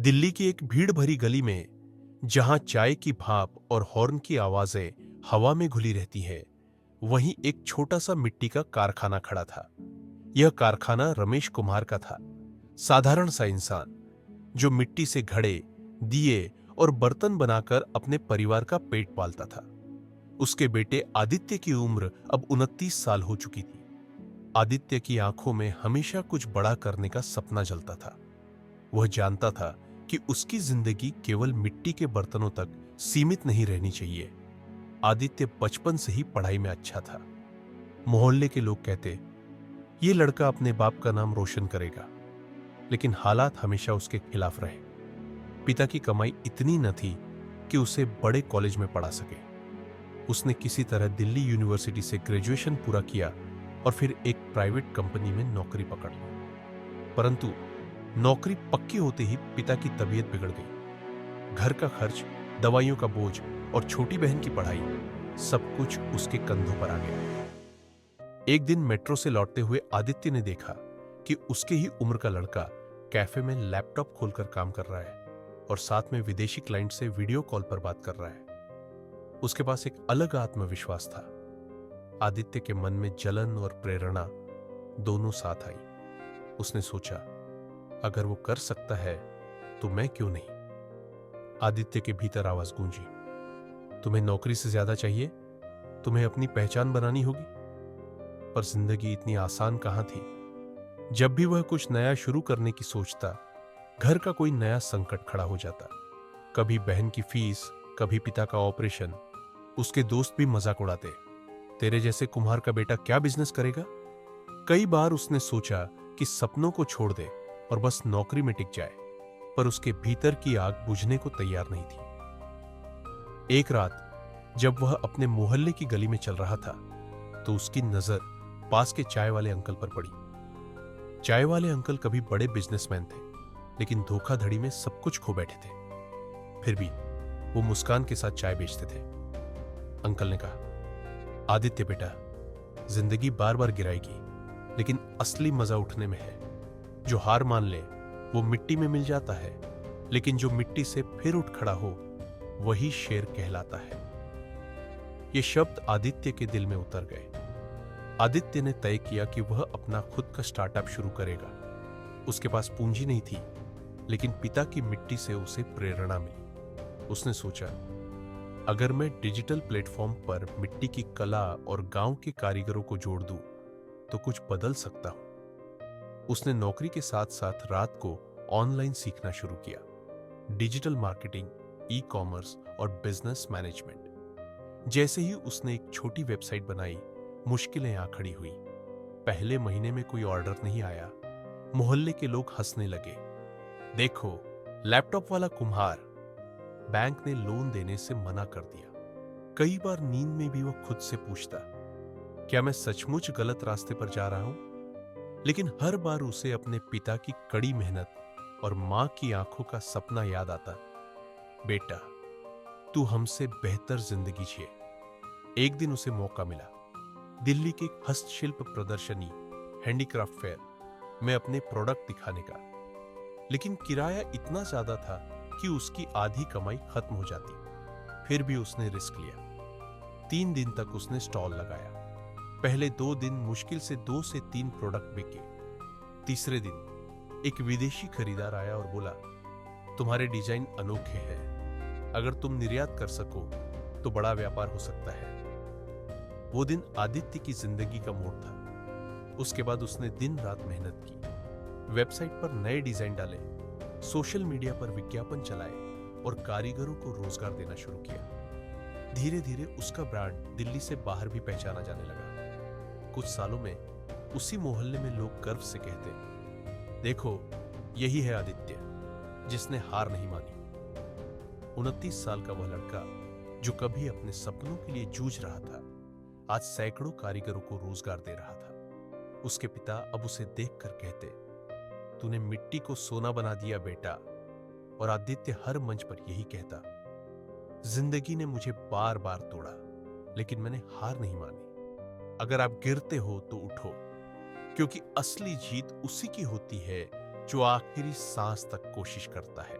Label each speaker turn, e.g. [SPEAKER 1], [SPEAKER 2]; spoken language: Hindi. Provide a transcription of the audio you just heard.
[SPEAKER 1] दिल्ली की एक भीड़ भरी गली में, जहां चाय की भाप और हॉर्न की आवाजें हवा में घुली रहती हैं, वहीं एक छोटा सा मिट्टी का कारखाना खड़ा था। यह कारखाना रमेश कुमार का था। साधारण सा इंसान जो मिट्टी से घड़े, दिए और बर्तन बनाकर अपने परिवार का पेट पालता था। उसके बेटे आदित्य की उम्र अब 29 साल हो चुकी थी। आदित्य की आंखों में हमेशा कुछ बड़ा करने का सपना जलता था। वह जानता था कि उसकी जिंदगी केवल मिट्टी के बर्तनों तक सीमित नहीं रहनी चाहिए। आदित्य बचपन से ही पढ़ाई में अच्छा था। मोहल्ले के लोग कहते, ये लड़का अपने बाप का नाम रोशन करेगा। लेकिन हालात हमेशा उसके खिलाफ रहे। पिता की कमाई इतनी न थी कि उसे बड़े कॉलेज में पढ़ा सके। उसने किसी तरह दिल्ली यूनिवर्सिटी से ग्रेजुएशन पूरा किया और फिर एक प्राइवेट कंपनी में नौकरी पकड़ ली। परंतु नौकरी पक्की होते ही पिता की तबीयत बिगड़ गई। घर का खर्च, दवाइयों का बोझ और छोटी बहन की पढ़ाई, सब कुछ उसके कंधों पर आ गया। एक दिन मेट्रो से लौटते हुए आदित्य ने देखा कि उसके ही उम्र का लड़का कैफे में लैपटॉप खोलकर काम कर रहा है और साथ में विदेशी क्लाइंट से वीडियो कॉल पर बात कर रहा है। उसके पास एक अलग आत्मविश्वास था। आदित्य के मन में जलन और प्रेरणा दोनों साथ आई। उसने सोचा, अगर वो कर सकता है तो मैं क्यों नहीं। आदित्य के भीतर आवाज गूंजी, तुम्हें नौकरी से ज्यादा चाहिए, तुम्हें अपनी पहचान बनानी होगी। पर जिंदगी इतनी आसान कहां थी। जब भी वह कुछ नया शुरू करने की सोचता, घर का कोई नया संकट खड़ा हो जाता। कभी बहन की फीस, कभी पिता का ऑपरेशन। उसके दोस्त भी मजाक उड़ाते, तेरे जैसे कुम्हार का बेटा क्या बिजनेस करेगा। कई बार उसने सोचा कि सपनों को छोड़ दे और बस नौकरी में टिक जाए, पर उसके भीतर की आग बुझने को तैयार नहीं थी। एक रात जब वह अपने मोहल्ले की गली में चल रहा था, तो उसकी नजर पास के चाय वाले अंकल पर पड़ी। चाय वाले अंकल कभी बड़े बिजनेसमैन थे, लेकिन धोखाधड़ी में सब कुछ खो बैठे थे। फिर भी वो मुस्कान के साथ चाय बेचते थे। अंकल ने कहा, आदित्य बेटा, जिंदगी बार बार गिराएगी, लेकिन असली मजा उठने में है। जो हार मान ले वो मिट्टी में मिल जाता है, लेकिन जो मिट्टी से फिर उठ खड़ा हो वही शेर कहलाता है। ये शब्द आदित्य के दिल में उतर गए। आदित्य ने तय किया कि वह अपना खुद का स्टार्टअप शुरू करेगा। उसके पास पूंजी नहीं थी, लेकिन पिता की मिट्टी से उसे प्रेरणा मिली। उसने सोचा, अगर मैं डिजिटल प्लेटफॉर्म पर मिट्टी की कला और गांव के कारीगरों को जोड़ दूं, तो कुछ बदल सकता हूं। उसने नौकरी के साथ साथ रात को ऑनलाइन सीखना शुरू किया। डिजिटल मार्केटिंग, ई कॉमर्स और बिजनेस मैनेजमेंट। जैसे ही उसने एक छोटी वेबसाइट बनाई, मुश्किलें आ खड़ी हुई। पहले महीने में कोई ऑर्डर नहीं आया। मोहल्ले के लोग हंसने लगे, देखो लैपटॉप वाला कुम्हार। बैंक ने लोन देने से मना कर दिया। कई बार नींद में भी वह खुद से पूछता, क्या मैं सचमुच गलत रास्ते पर जा रहा हूं। लेकिन हर बार उसे अपने पिता की कड़ी मेहनत और मां की आंखों का सपना याद आता, बेटा तू हमसे बेहतर जिंदगी जिए। एक दिन उसे मौका मिला, दिल्ली की हस्तशिल्प प्रदर्शनी, हैंडीक्राफ्ट फेयर में अपने प्रोडक्ट दिखाने का। लेकिन किराया इतना ज्यादा था कि उसकी आधी कमाई खत्म हो जाती। फिर भी उसने रिस्क लिया। 3 दिन तक उसने स्टॉल लगाया। पहले 2 दिन मुश्किल से 2 से 3 प्रोडक्ट बिके। तीसरे दिन एक विदेशी खरीदार आया और बोला, तुम्हारे डिजाइन अनोखे हैं, अगर तुम निर्यात कर सको तो बड़ा व्यापार हो सकता है। वो दिन आदित्य की जिंदगी का मोड़ था। उसके बाद उसने दिन रात मेहनत की, वेबसाइट पर नए डिजाइन डाले, सोशल मीडिया पर विज्ञापन चलाए और कारीगरों को रोजगार देना शुरू किया। धीरे धीरे उसका ब्रांड दिल्ली से बाहर भी पहचाना जाने लगा। कुछ सालों में उसी मोहल्ले में लोग गर्व से कहते, देखो यही है आदित्य, जिसने हार नहीं मानी। 29 साल का वह लड़का जो कभी अपने सपनों के लिए जूझ रहा था, आज सैकड़ों कारीगरों को रोजगार दे रहा था। उसके पिता अब उसे देखकर कहते, तूने मिट्टी को सोना बना दिया बेटा। और आदित्य हर मंच पर यही कहता, जिंदगी ने मुझे बार बार तोड़ा, लेकिन मैंने हार नहीं मानी। अगर आप गिरते हो तो उठो, क्योंकि असली जीत उसी की होती है जो आखिरी सांस तक कोशिश करता है।